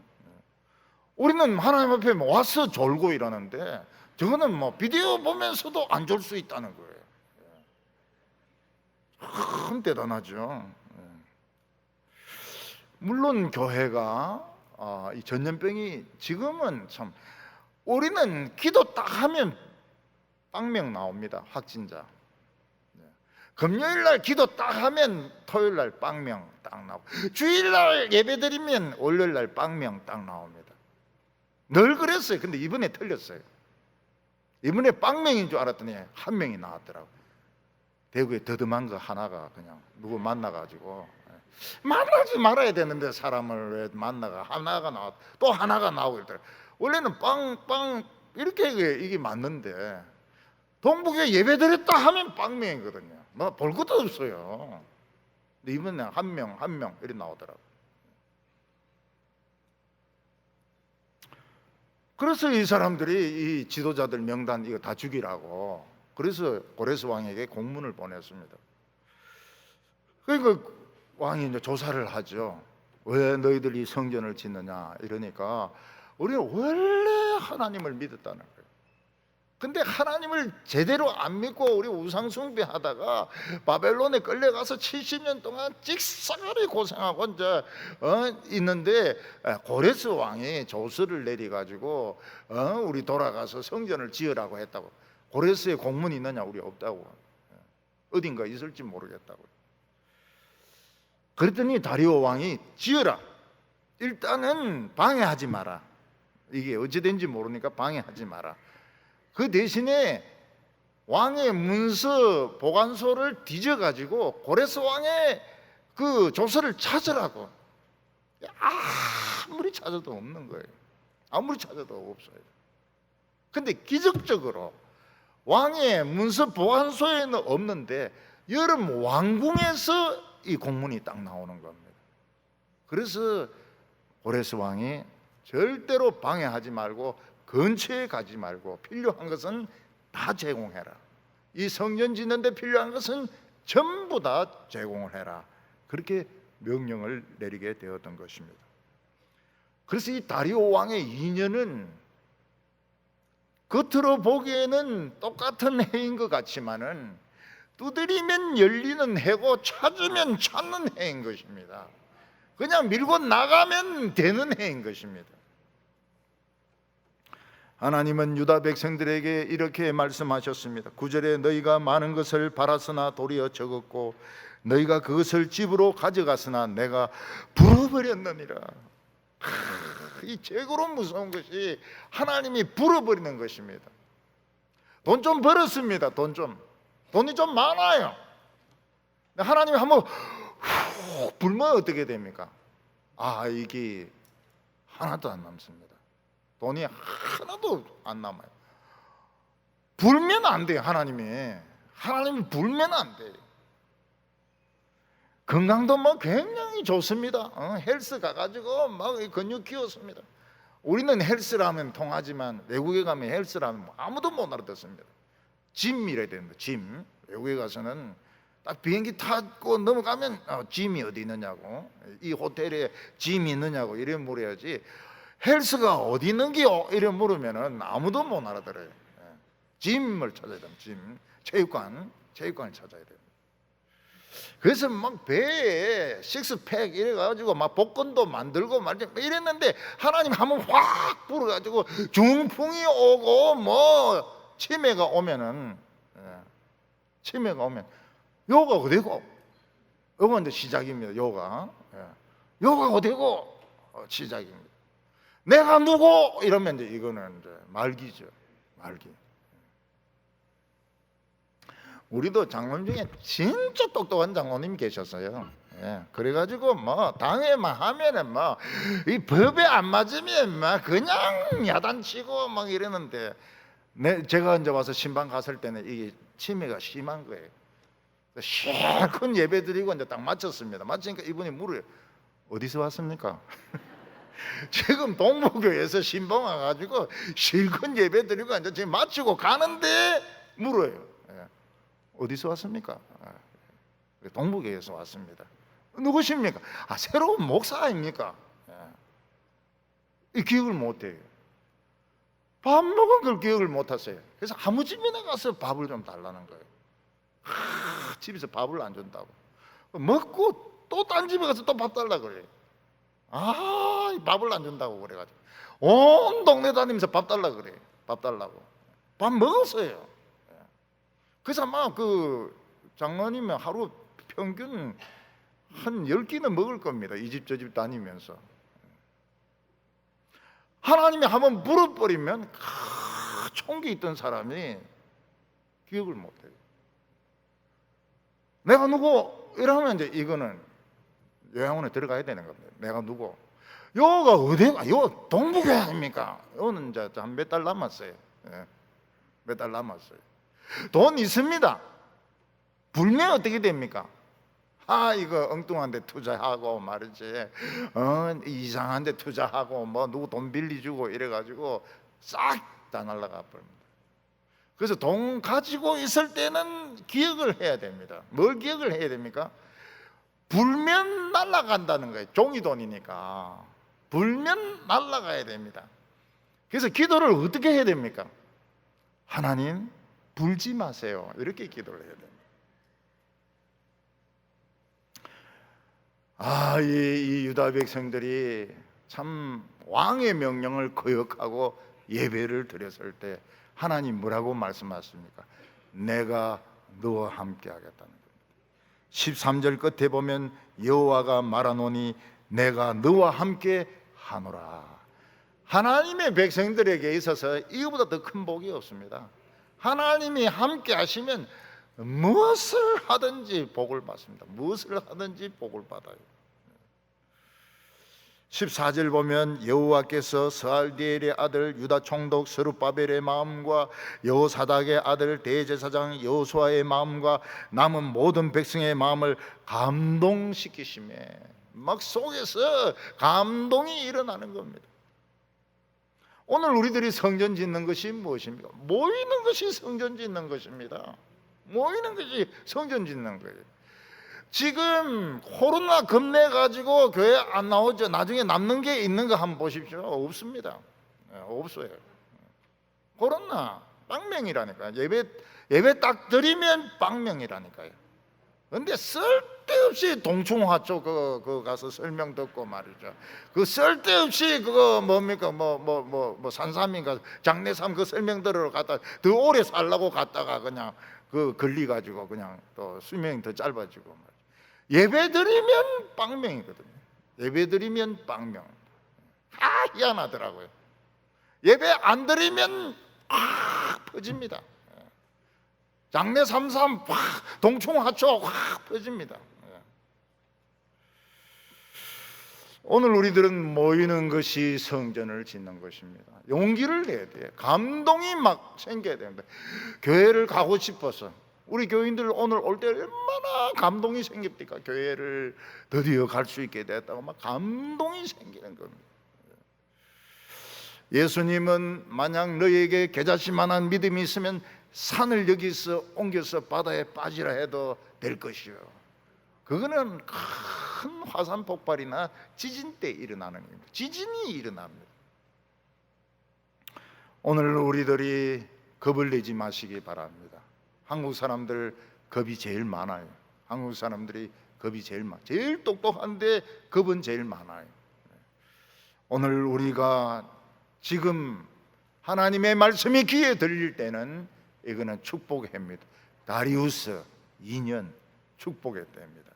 우리는 하나님 앞에 와서 졸고 이러는데 저거는 뭐 비디오 보면서도 안 졸 수 있다는 거예요. 참 대단하죠. 물론 교회가 이 전염병이 지금은 참, 우리는 기도 딱 하면 빵명 나옵니다. 확진자. 금요일날 기도 딱 하면 토요일날 빵명 딱 나오고, 주일날 예배드리면 월요일날 빵명 딱 나옵니다. 늘 그랬어요. 근데 이번에 틀렸어요. 이번에 빵명인 줄 알았더니 한 명이 나왔더라고. 대구에 더듬한 거 하나가 그냥 누구 만나가지고, 만나지 말아야 되는데 사람을 왜 만나가, 하나가 나왔, 또 하나가 나오고 있더라고. 원래는 빵 이렇게 이게 맞는데 동북에 예배드렸다 하면 빵명이거든요. 뭐 볼 것도 없어요. 근데 이번에 한 명 이렇게 나오더라고. 그래서 이 사람들이 이 지도자들 명단 이거 다 죽이라고, 그래서 고레스 왕에게 공문을 보냈습니다. 그러니까 왕이 이제 조사를 하죠. 왜 너희들이 성전을 짓느냐 이러니까 우리는 원래 하나님을 믿었다는 거예요. 근데 하나님을 제대로 안 믿고 우리 우상 숭배하다가 바벨론에 끌려가서 70년 동안 찍사가리 고생하고 이제 있는데, 고레스 왕이 조서를 내려가지고 우리 돌아가서 성전을 지으라고 했다고. 고레스의 공문이 있느냐? 우리 없다고. 어딘가 있을지 모르겠다고. 그랬더니 다리오 왕이 지어라. 일단은 방해하지 마라. 이게 어찌된지 모르니까 방해하지 마라. 그 대신에 왕의 문서 보관소를 뒤져가지고 고레스 왕의 그 조서를 찾으라고. 아무리 찾아도 없는 거예요. 아무리 찾아도 없어요. 근데 기적적으로 왕의 문서 보관소에는 없는데 여름 왕궁에서 이 공문이 딱 나오는 겁니다. 그래서 고레스 왕이 절대로 방해하지 말고 근처에 가지 말고 필요한 것은 다 제공해라. 이 성전 짓는데 필요한 것은 전부 다 제공을 해라. 그렇게 명령을 내리게 되었던 것입니다. 그래서 이 다리오 왕의 인연은 겉으로 보기에는 똑같은 해인 것 같지만은 두드리면 열리는 해고 찾으면 찾는 해인 것입니다. 그냥 밀고 나가면 되는 해인 것입니다. 하나님은 유다 백성들에게 이렇게 말씀하셨습니다. 9절에 너희가 많은 것을 바랐으나 도리어 적었고 너희가 그것을 집으로 가져갔으나 내가 불어버렸느니라. 이 최고로 무서운 것이 하나님이 불어버리는 것입니다. 돈 좀 벌었습니다. 돈 좀. 돈이 좀 많아요. 하나님이 한번 훅 불면 어떻게 됩니까? 이게 하나도 안 남습니다. 돈이 하나도 안 남아요. 불면 안 돼요. 하나님이 불면 안 돼요. 건강도 굉장히 좋습니다. 헬스 가가지고 막 근육 키웠습니다. 우리는 헬스라면 통하지만 외국에 가면 헬스라면 아무도 못 알아듣습니다. 짐이래야 됩니다. 짐. 외국에 가서는 딱 비행기 타고 넘어가면 짐이 어디 있느냐고, 이 호텔에 짐이 있느냐고 이래 물어야지, 헬스가 어디 있는기요? 이래 물으면은 아무도 못 알아들어요. 짐을 찾아야 됩니다. 짐. 체육관을 찾아야 돼요. 그래서 막 배에 식스팩 이래가지고 막 복근도 만들고 말이야 이랬는데, 하나님 한번 확 불어가지고 중풍이 오고 치매가 오면 요가가 어디고? 요가 이제 시작입니다. 요가가 어디고? 시작입니다. 내가 누구? 이러면 이제 이거는 이제 말기죠. 말기. 우리도 장로님 중에 진짜 똑똑한 장로님 계셨어요. 그래가지고 당에만 하면은 이 법에 안 맞으면 그냥 야단치고 이러는데, 제가 이제 와서 신방 갔을 때는 이게 치매가 심한 거예요. 실컷 예배 드리고 이제 딱 마쳤습니다. 마치니까 이분이 물어요. 어디서 왔습니까? 지금 동부교회에서 신방 와가지고 실컷 예배 드리고 이제 지금 마치고 가는데 물어요. 어디서 왔습니까? 동부교회에서 왔습니다. 누구십니까? 새로운 목사 아닙니까? 이 기억을 못해요. 밥 먹은 걸 기억을 못하세요. 그래서 아무 집이나 가서 밥을 좀 달라는 거예요. 집에서 밥을 안 준다고. 먹고 또 딴 집에 가서 또 밥 달라 그래요. 밥을 안 준다고 그래가지고 온 동네 다니면서 밥 달라 그래요. 밥 달라고. 밥 먹었어요. 그래서 그 장로님은 하루 평균 한 10끼는 먹을 겁니다. 이 집 저 집 다니면서. 하나님이 한번 물어버리면 총기 있던 사람이 기억을 못해요. 내가 누구? 이러면 이제 이거는 요양원에 들어가야 되는 겁니다. 내가 누구? 요가 어디가? 요 동부교회 아닙니까? 요는 이제 한 몇 달 남았어요. 몇 달 남았어요. 돈 있습니다. 불면 어떻게 됩니까? 이거 엉뚱한 데 투자하고 말이지, 이상한 데 투자하고 누구 돈 빌려주고 이래가지고 싹 다 날아가 버립니다. 그래서 돈 가지고 있을 때는 기억을 해야 됩니다. 뭘 기억을 해야 됩니까? 불면 날아간다는 거예요. 종이 돈이니까 불면 날아가야 됩니다. 그래서 기도를 어떻게 해야 됩니까? 하나님 불지 마세요. 이렇게 기도를 해야 됩니다. 이 유다 백성들이 참 왕의 명령을 거역하고 예배를 드렸을 때 하나님 뭐라고 말씀하십니까? 내가 너와 함께 하겠다는 겁니다. 13절 끝에 보면 여호와가 말하노니 내가 너와 함께 하노라. 하나님의 백성들에게 있어서 이거보다 더 큰 복이 없습니다. 하나님이 함께 하시면 무엇을 하든지 복을 받습니다. 무엇을 하든지 복을 받아요. 14절 보면 여호와께서 스알디엘의 아들 유다 총독 스룹바벨의 마음과 여호사닥의 아들 대제사장 여호수아의 마음과 남은 모든 백성의 마음을 감동시키시매 속에서 감동이 일어나는 겁니다. 오늘 우리들이 성전 짓는 것이 무엇입니까? 모이는 것이 성전 짓는 것입니다. 모이는 것이 성전 짓는 거예요. 지금 코로나 겁내가지고 교회 안 나오죠. 나중에 남는 게 있는 거 한번 보십시오. 없습니다. 없어요. 코로나 빵명이라니까요. 예배 딱 드리면 빵명이라니까요. 근데 쓸데없이 동충하초 그 가서 설명 듣고 말이죠. 그 쓸데없이 그거 뭡니까 산삼인가 장례삼 그 설명 들으러 갔다 더 오래 살라고 갔다가 그냥 그 걸리가지고 그냥 또 수명이 더 짧아지고 말이죠. 예배 드리면 빵명이거든요. 예배 드리면 빵명. 희한하더라고요. 예배 안 드리면 퍼집니다. 장례 삼삼 확 동충하초 확 퍼집니다. 오늘 우리들은 모이는 것이 성전을 짓는 것입니다. 용기를 내야 돼요. 감동이 막 생겨야 됩니다. 교회를 가고 싶어서 우리 교인들 오늘 올 때 얼마나 감동이 생깁니까? 교회를 드디어 갈 수 있게 됐다고 막 감동이 생기는 겁니다. 예수님은 만약 너희에게 겨자씨만한 믿음이 있으면 산을 여기서 옮겨서 바다에 빠지라 해도 될 것이요. 그거는 큰 화산 폭발이나 지진 때 일어나는 겁니다. 지진이 일어납니다. 오늘 우리들이 겁을 내지 마시기 바랍니다. 한국 사람들 겁이 제일 많아요. 한국 사람들이 겁이 제일 많아요. 제일 똑똑한데 겁은 제일 많아요. 오늘 우리가 지금 하나님의 말씀이 귀에 들릴 때는 이거는 축복의 해입니다. 다리우스 2년 축복의 때입니다.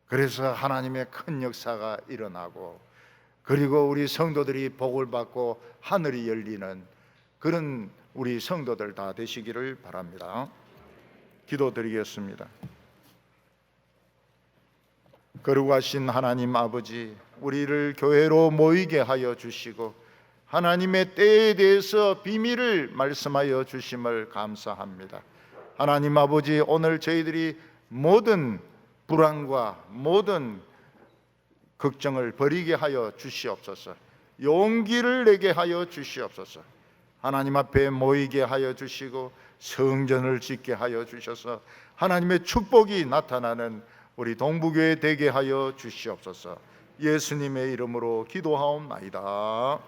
그래서 하나님의 큰 역사가 일어나고, 그리고 우리 성도들이 복을 받고 하늘이 열리는 그런 우리 성도들 다 되시기를 바랍니다. 기도드리겠습니다. 거룩하신 하나님 아버지, 우리를 교회로 모이게 하여 주시고 하나님의 때에 대해서 비밀을 말씀하여 주심을 감사합니다. 하나님 아버지, 오늘 저희들이 모든 불안과 모든 걱정을 버리게 하여 주시옵소서. 용기를 내게 하여 주시옵소서. 하나님 앞에 모이게 하여 주시고 성전을 짓게 하여 주셔서 하나님의 축복이 나타나는 우리 동부교회 되게 하여 주시옵소서. 예수님의 이름으로 기도하옵나이다.